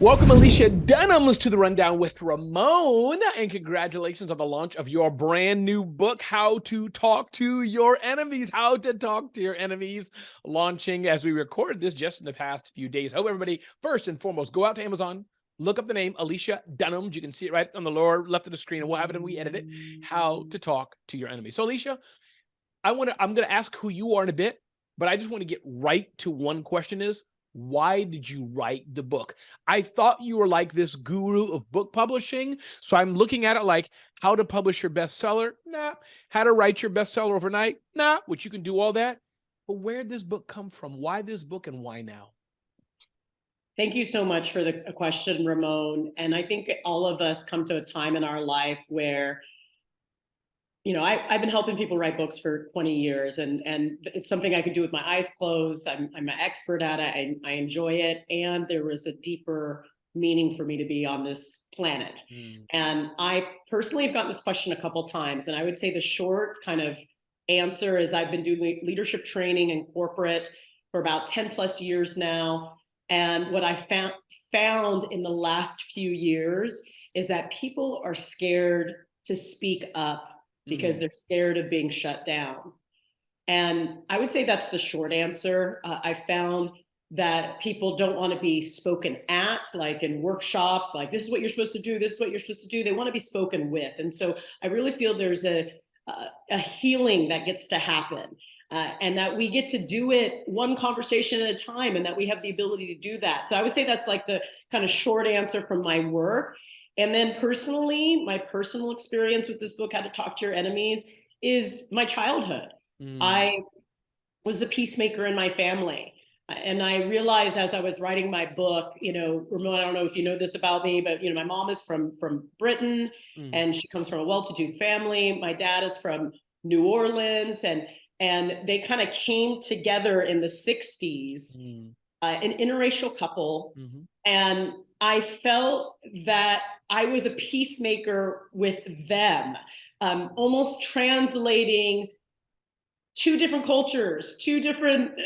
Welcome, Alicia Dunams, to the Rundown with Ramon, and congratulations on the launch of your brand new book, How to Talk to Your Enemies. How to Talk to Your Enemies, launching as we recorded this just in the past few days. Hope everybody, first and foremost, go out to Amazon, look up the name Alicia Dunams. You can see it right on the lower left of the screen, and we'll have it and we edit it. How to Talk to Your Enemies. So, Alicia, I'm going to ask who you are in a bit, but I just want to get right to one question is, why did you write the book? I thought you were like this guru of book publishing. So I'm looking at it like how to publish your bestseller. Nah. How to write your bestseller overnight. Nah. Which you can do all that. But where did this book come from? Why this book and why now? Thank you so much for the question, Ramon. And I think all of us come to a time in our life where, you know, I've been helping people write books for 20 years, and it's something I could do with my eyes closed. I'm an expert at it. I enjoy it. And there was a deeper meaning for me to be on this planet. And I personally have gotten this question a couple times. And I would say the short kind of answer is I've been doing leadership training in corporate for about 10 plus years now. And what I found in the last few years is that people are scared to speak up because they're scared of being shut down. And I would say that's the short answer. I found that people don't want to be spoken at, like in workshops, like this is what you're supposed to do, this is what you're supposed to do. They want to be spoken with. And so I really feel there's a healing that gets to happen, and that we get to do it one conversation at a time, and that we have the ability to do that. So I would say that's like the kind of short answer from my work. And then personally, my personal experience with this book, How to Talk to Your Enemies, is my childhood. I was the peacemaker in my family. And I realized as I was writing my book, you know, Ramon, I don't know if you know this about me, but, you know, my mom is from Britain, and she comes from a well-to-do family. My dad is from New Orleans, and they kind of came together in the 60s, an interracial couple. And I felt that I was a peacemaker with them, almost translating two different cultures, two different,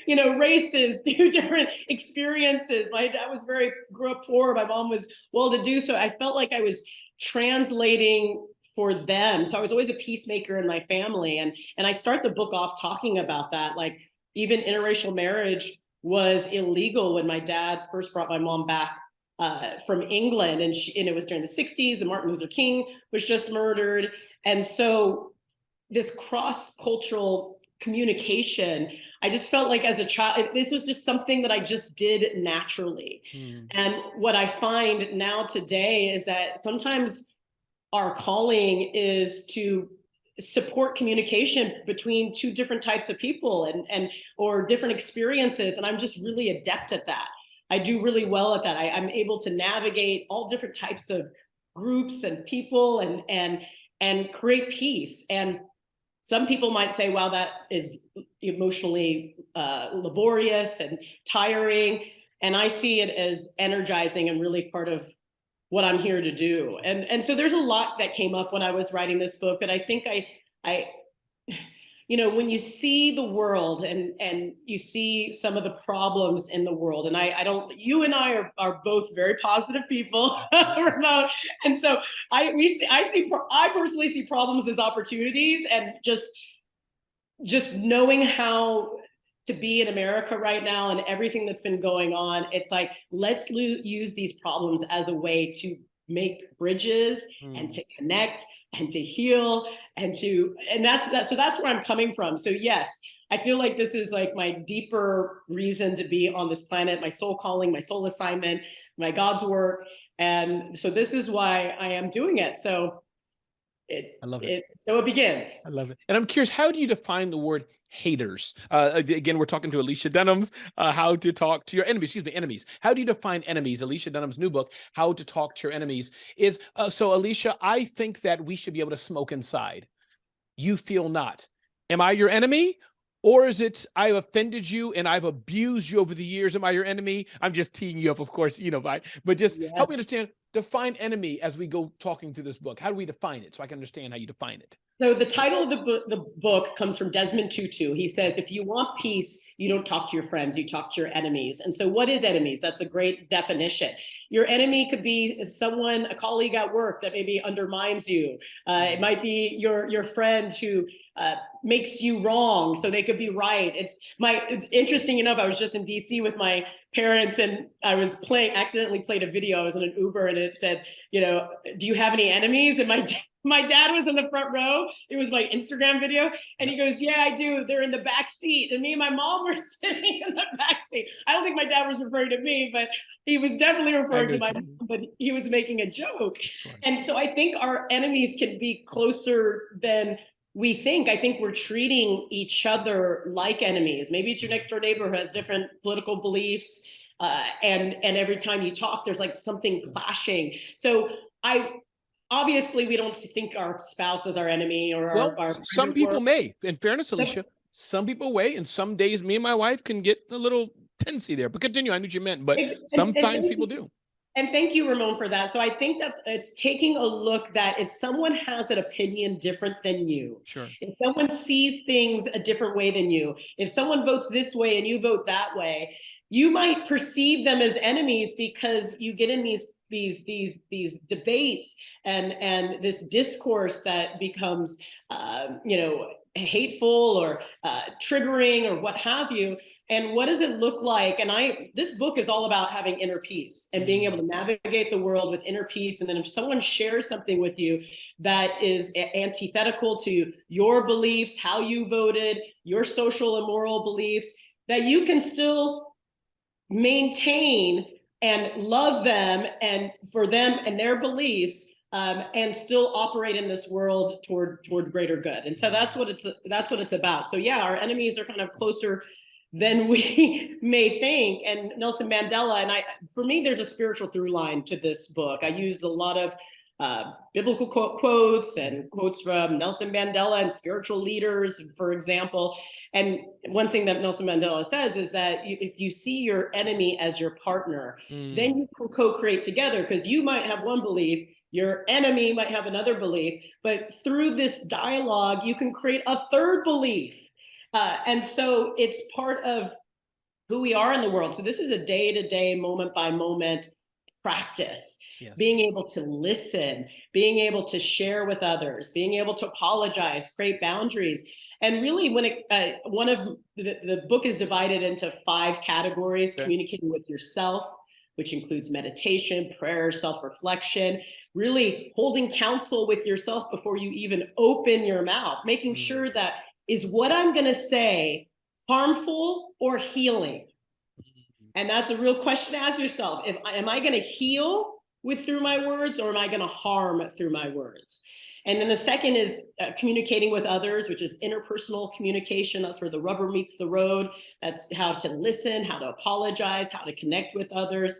you know, races, two different experiences. My dad grew up poor. My mom was well-to-do. So I felt like I was translating for them. So I was always a peacemaker in my family. And I start the book off talking about that. Like, even interracial marriage was illegal when my dad first brought my mom back from England, and it was during the 60s, and Martin Luther King was just murdered. And so this cross-cultural communication, I just felt like as a child, this was just something that I just did naturally. And what I find now today is that sometimes our calling is to support communication between two different types of people or different experiences. And I'm just really adept at that. I do really well at that. I'm able to navigate all different types of groups and people and create peace. And some people might say, wow, that is emotionally laborious and tiring. And I see it as energizing and really part of what I'm here to do. And so there's a lot that came up when I was writing this book. And I think I you know, when you see the world and you see some of the problems in the world, and you and I are both very positive people, Ramon. And so I personally see problems as opportunities, and just knowing how to be in America right now and everything that's been going on, it's like, let's use these problems as a way to make bridges and to connect and to heal so that's where I'm coming from. So yes, I feel like this is like my deeper reason to be on this planet, my soul calling, my soul assignment, my God's work. And so this is why I am doing it. So I love it. So it begins. I love it. And I'm curious, how do you define the word haters? Again, we're talking to Alicia Dunams, How to Talk to Your Enemies. Enemies. How do you define enemies? Alicia Dunams' new book, How to Talk to Your Enemies, is, so Alicia, I think that we should be able to smoke inside. You feel not. Am I your enemy? Or is it, I've offended you and I've abused you over the years? Am I your enemy? I'm just teeing you up, of course, you know, but just help me understand, define enemy as we go talking through this book. How do we define it so I can understand how you define it? So the title of the book comes from Desmond Tutu. He says, if you want peace, you don't talk to your friends, you talk to your enemies. And so what is enemies? That's a great definition. Your enemy could be someone, a colleague at work that maybe undermines you. It might be your friend who makes you wrong, so they could be right. It's interesting enough, I was just in DC with my parents, and I was accidentally played a video. I was in an Uber, and it said, do you have any enemies? And my dad was in the front row. It was my Instagram video. And he goes, yeah, I do. They're in the back seat. And me and my mom were sitting in the back seat. I don't think my dad was referring to me, but he was definitely referring to my mom, but he was making a joke. And so I think our enemies can be closer than we think. I think we're treating each other like enemies. Maybe it's your next door neighbor who has different political beliefs. And every time you talk, there's like something clashing. So obviously, we don't think our spouse is our enemy or our some people may. In fairness, Alicia, some people may, and some days me and my wife can get a little tensy there. But continue. I knew what you meant, but sometimes people do. And thank you, Ramon, for that. So I think it's taking a look that if someone has an opinion different than you, sure, if someone sees things a different way than you, if someone votes this way and you vote that way, you might perceive them as enemies because you get in these debates and this discourse that becomes hateful or triggering or what have you. And what does it look like? And this book is all about having inner peace and being able to navigate the world with inner peace. And then if someone shares something with you that is antithetical to your beliefs, how you voted, your social and moral beliefs, that you can still maintain and love them and for them and their beliefs, and still operate in this world toward greater good. And so that's what it's about. So yeah, our enemies are kind of closer than we may think. And Nelson Mandela, and for me, there's a spiritual through line to this book. I use a lot of biblical quotes and quotes from Nelson Mandela and spiritual leaders, for example. And one thing that Nelson Mandela says is that if you see your enemy as your partner, then you can co-create together, because you might have one belief, your enemy might have another belief, but through this dialogue, you can create a third belief. And so it's part of who we are in the world. So this is a day-to-day, moment-by-moment practice. Yes. Being able to listen, being able to share with others, being able to apologize, create boundaries. And really, when one of the book is divided into 5 categories: communicating with yourself, which includes meditation, prayer, self-reflection, really holding counsel with yourself before you even open your mouth, making sure that, is what I'm going to say harmful or healing? And that's a real question to ask yourself. Am I going to heal through my words, or am I going to harm through my words? And then the second is communicating with others, which is interpersonal communication. That's where the rubber meets the road. That's how to listen, how to apologize, how to connect with others.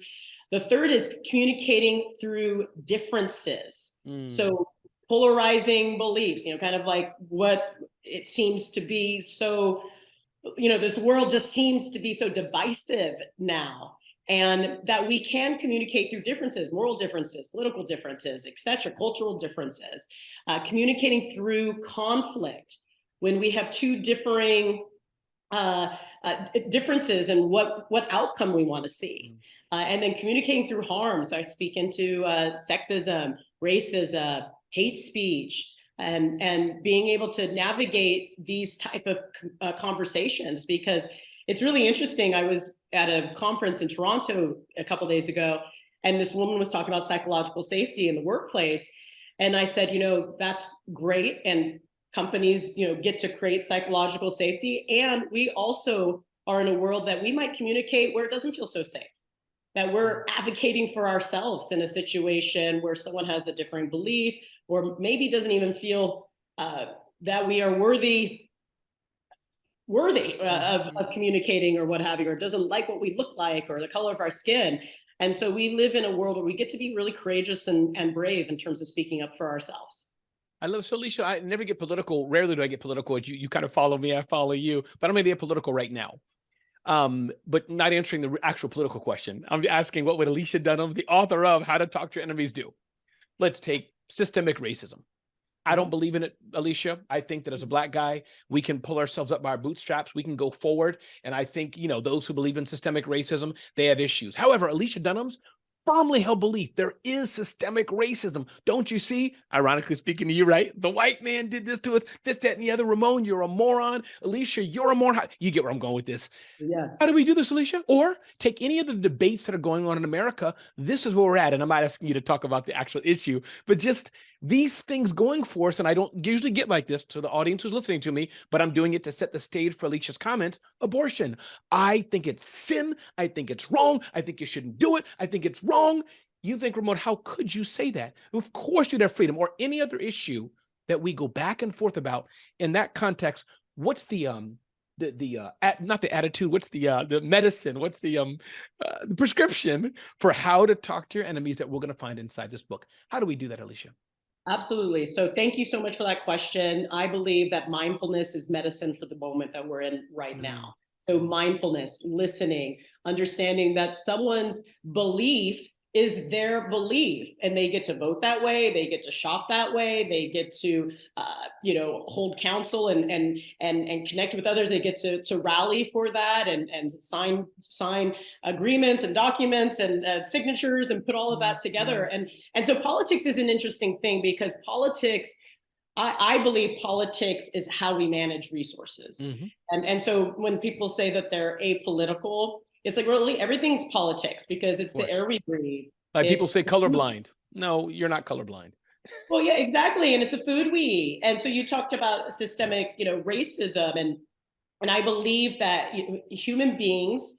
The third is communicating through differences. So polarizing beliefs, kind of like what it seems to be so, this world just seems to be so divisive now. And that we can communicate through differences, moral differences, political differences, etc., cultural differences, communicating through conflict when we have two differing differences in what outcome we want to see, and then communicating through harm. So I speak into sexism, racism, hate speech, and being able to navigate these type of conversations, because it's really interesting. I was at a conference in Toronto a couple of days ago, and this woman was talking about psychological safety in the workplace. And I said, that's great. And companies, get to create psychological safety. And we also are in a world that we might communicate where it doesn't feel so safe, that we're advocating for ourselves in a situation where someone has a differing belief, or maybe doesn't even feel that we are worthy of communicating or what have you, or doesn't like what we look like or the color of our skin. And so we live in a world where we get to be really courageous and brave in terms of speaking up for ourselves. I love, so Alicia, I never get political. Rarely do I get political. You kind of follow me, I follow you, but I'm going to get political right now. But not answering the actual political question. I'm asking, what would Alicia Dunams, the author of How to Talk to Your Enemies, do? Let's take systemic racism. I don't believe in it, Alicia. I think that as a Black guy, we can pull ourselves up by our bootstraps. We can go forward. And I think, you know, those who believe in systemic racism, they have issues. However, Alicia Dunams firmly held belief there is systemic racism. Don't you see? Ironically speaking to you, right? The white man did this to us, this, that, and the other. Ramon, you're a moron. Alicia, you're a moron. You get where I'm going with this. Yes. How do we do this, Alicia? Or take any of the debates that are going on in America. This is where we're at. And I'm not asking you to talk about the actual issue, but just these things going for us. And I don't usually get like this to the audience who's listening to me, but I'm doing it to set the stage for Alicia's comments. Abortion. I think it's sin. I think it's wrong. I think you shouldn't do it. I think it's wrong. You think, Ramon, how could you say that? Of course you'd have freedom. Or any other issue that we go back and forth about. In that context, what's the not the attitude, what's the medicine, what's the prescription for how to talk to your enemies that we're going to find inside this book? How do we do that, Alicia? Absolutely. So thank you so much for that question. I believe that mindfulness is medicine for the moment that we're in right now. So mindfulness, listening, understanding that someone's belief is their belief, and they get to vote that way, they get to shop that way, they get to hold counsel and connect with others, they get to rally for that and sign agreements and documents and signatures and put all of that together. And so politics is an interesting thing, because politics, I believe politics is how we manage resources. And so when people say that they're apolitical, it's like, really, everything's politics, because it's the air we breathe. Like people say colorblind. No, you're not colorblind. Well, yeah, exactly. And it's the food we eat. And so you talked about systemic, racism. And I believe that human beings,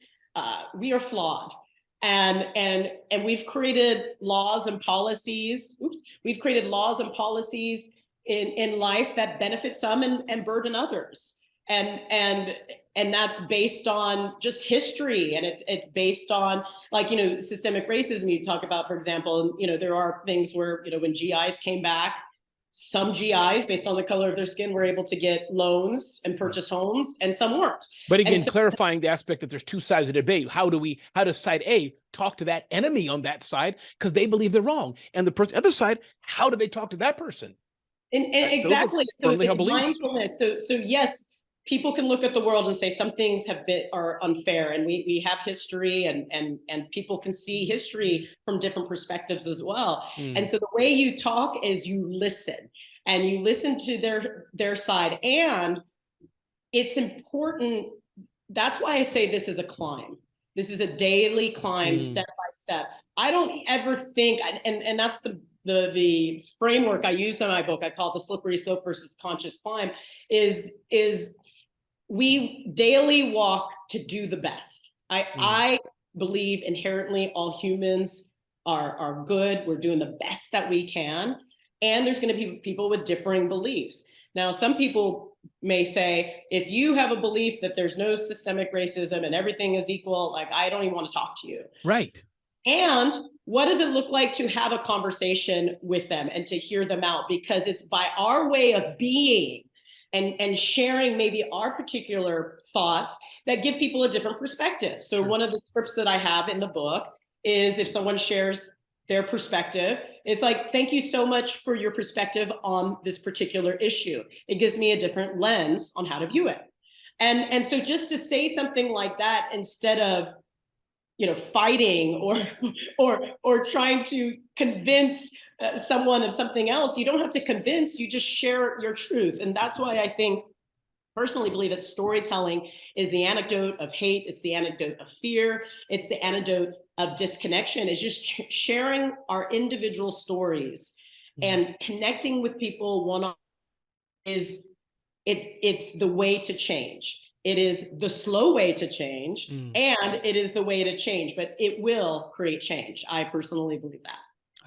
we are flawed. And we've created laws and policies. We've created laws and policies in life that benefit some and burden others. And that's based on just history, and it's based on, like, systemic racism you talk about, for example. There are things where, when GIs came back, some GIs, based on the color of their skin, were able to get loans and purchase homes, and some weren't. But again, clarifying the aspect that there's two sides of the debate. How does side A talk to that enemy on that side because they believe they're wrong, and the other side, how do they talk to that person? And exactly. So it's mindfulness. So yes, people can look at the world and say some things are unfair, and we have history, and people can see history from different perspectives as well. And so the way you talk is you listen, and you listen to their side, and it's important. That's why I say this is a climb. This is a daily climb, step by step. I don't ever think, and that's the framework I use in my book. I call it the slippery slope versus conscious climb. Is we daily walk to do the best. I believe inherently all humans are good. We're doing the best that we can. And there's going to be people with differing beliefs. Now, some people may say, if you have a belief that there's no systemic racism and everything is equal, like, I don't even want to talk to you. Right. And what does it look like to have a conversation with them and to hear them out? Because it's by our way of being and sharing maybe our particular thoughts that give people a different perspective. So one of the scripts that I have in the book is, if someone shares their perspective, it's like, thank you so much for your perspective on this particular issue. It gives me a different lens on how to view it. And so just to say something like that, instead of fighting or trying to convince someone of something else, you don't have to convince, you just share your truth. And that's why I personally believe that storytelling is the antidote of hate. It's the antidote of fear. It's the antidote of disconnection. Is just sharing our individual stories and connecting with people one-on-one. It's the way to change. It is the slow way to change, and it is the way to change, but it will create change. I personally believe that.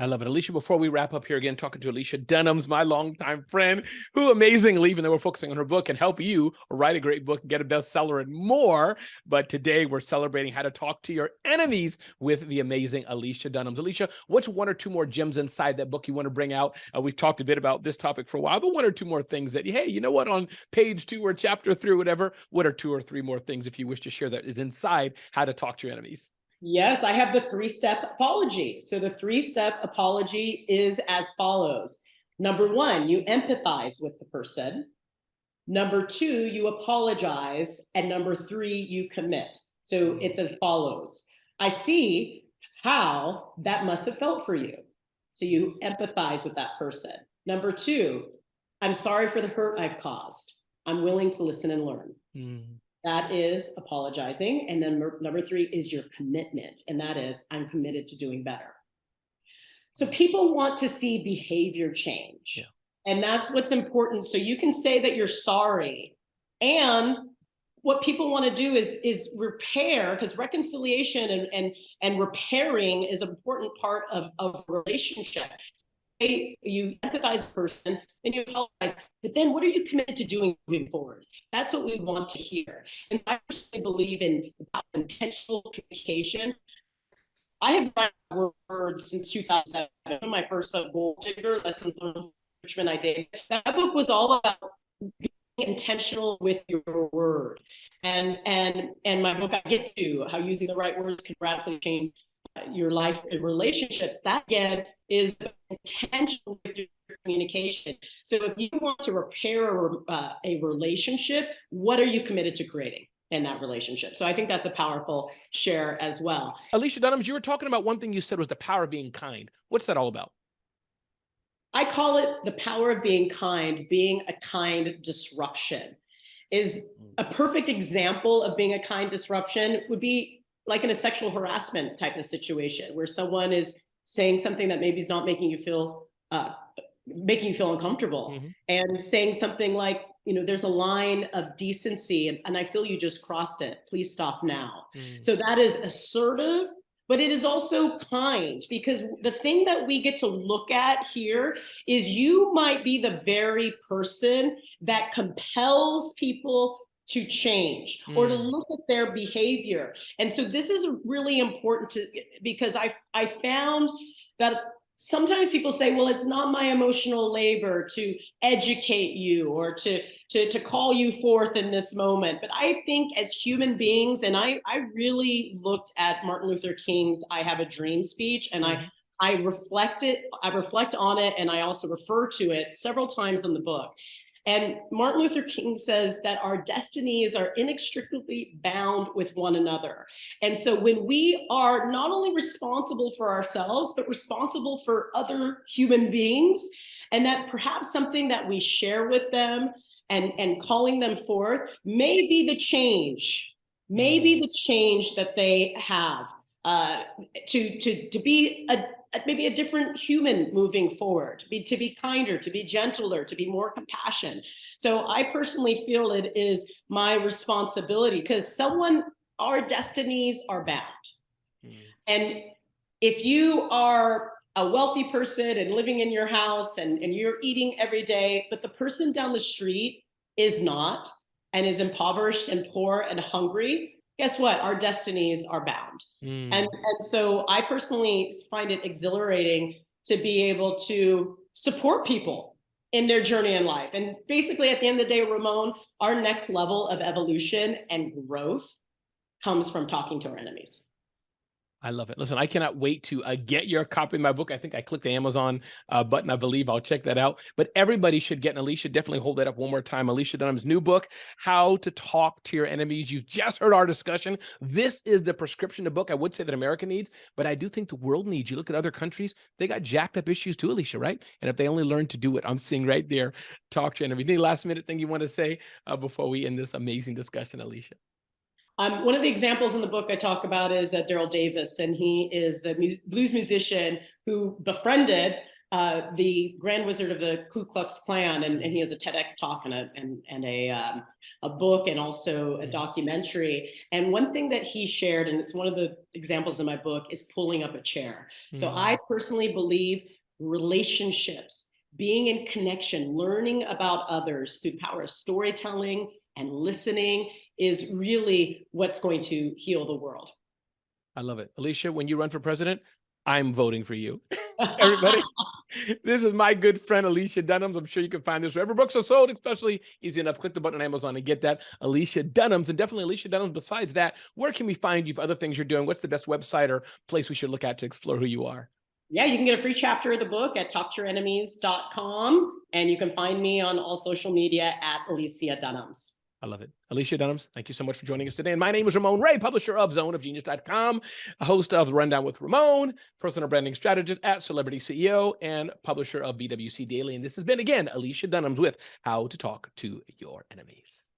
I love it. Alicia, before we wrap up here again, talking to Alicia Dunams, my longtime friend, who amazingly, even though we're focusing on her book, can help you write a great book, get a bestseller, and more. But today we're celebrating how to talk to your enemies with the amazing Alicia Dunams. Alicia, what's one or two more gems inside that book you want to bring out? We've talked a bit about this topic for a while, but one or two more things that, hey, you know what, on page 2 or chapter 3 or whatever, what are 2 or 3 more things, if you wish to share, that is inside how to talk to your enemies? Yes, I have the 3-step apology. So the 3-step apology is as follows. Number 1, you empathize with the person. Number 2, you apologize. And number 3, you commit. So it's as follows. I see how that must have felt for you. So you empathize with that person. Number 2, I'm sorry for the hurt I've caused. I'm willing to listen and learn. That is apologizing. And then number 3 is your commitment. And that is, I'm committed to doing better. So people want to see behavior change. Yeah. And that's what's important. So you can say that you're sorry. And what people want to do is repair, because reconciliation and repairing is an important part of a relationship. You empathize with the person, then you apologize, but then what are you committed to doing moving forward? That's what we want to hear. And I personally believe in intentional communication. I have written words since 2007, my first Gold Digger, Lessons on Richmond I did. That book was all about being intentional with your word. And my book, I get to how using the right words can radically change your life and relationships. That again is intentional with your communication. So if you want to repair a relationship, what are you committed to creating in that relationship? So I think that's a powerful share as well. Alicia Dunams, you were talking about, one thing you said was the power of being kind. What's that all about? I call it the power of being kind. Being a kind disruption is a perfect example of being a kind disruption. Would be like in a sexual harassment type of situation where someone is saying something that maybe is not making you feel uncomfortable, and saying something like, there's a line of decency and I feel you just crossed it. Please stop now. So that is assertive, but it is also kind, because the thing that we get to look at here is you might be the very person that compels people to change or to look at their behavior. And so this is really important because I found that sometimes people say, well, it's not my emotional labor to educate you or to call you forth in this moment. But I think as human beings, and I really looked at Martin Luther King's I Have a Dream speech, and I reflect on it, and I also refer to it several times in the book. And Martin Luther King says that our destinies are inextricably bound with one another. And so when we are not only responsible for ourselves, but responsible for other human beings, and that perhaps something that we share with them and calling them forth may be the change that they have to be maybe a different human moving forward, to be kinder, to be gentler, to be more compassionate. So I personally feel it is my responsibility, because our destinies are bound. And if you are a wealthy person and living in your house and you're eating every day, but the person down the street is not, and is impoverished and poor and hungry, guess what? Our destinies are bound. And so I personally find it exhilarating to be able to support people in their journey in life. And basically at the end of the day, Ramon, our next level of evolution and growth comes from talking to our enemies. I love it. Listen, I cannot wait to get your copy of my book. I think I clicked the Amazon button. I believe I'll check that out. But everybody should get, and Alicia, definitely hold that up one more time. Alicia Dunams' new book, How to Talk to Your Enemies. You've just heard our discussion. This is the prescription, the book I would say that America needs, but I do think the world needs. You look at other countries, they got jacked up issues too, Alicia, right? And if they only learn to do it, I'm seeing right there, talk to your enemies. Any last minute thing you want to say before we end this amazing discussion, Alicia? One of the examples in the book I talk about is Daryl Davis, and he is a blues musician who befriended the Grand Wizard of the Ku Klux Klan, and he has a TEDx talk and a book and also a documentary. And one thing that he shared, and it's one of the examples in my book, is pulling up a chair. So I personally believe relationships, being in connection, learning about others through the power of storytelling and listening is really what's going to heal the world. I love it. Alicia, when you run for president, I'm voting for you. Everybody, this is my good friend, Alicia Dunams. I'm sure you can find this wherever books are sold, especially easy enough. Click the button on Amazon and get that. Alicia Dunams, and definitely Alicia Dunams. Besides that, where can we find you for other things you're doing? What's the best website or place we should look at to explore who you are? Yeah, you can get a free chapter of the book at talktourenemies.com. And you can find me on all social media at Alicia Dunams. I love it. Alicia Dunams, thank you so much for joining us today. And my name is Ramon Ray, publisher of zoneofgenius.com, a host of Rundown with Ramon, personal branding strategist at Celebrity CEO, and publisher of BWC Daily. And this has been, again, Alicia Dunams with How to Talk to Your Enemies.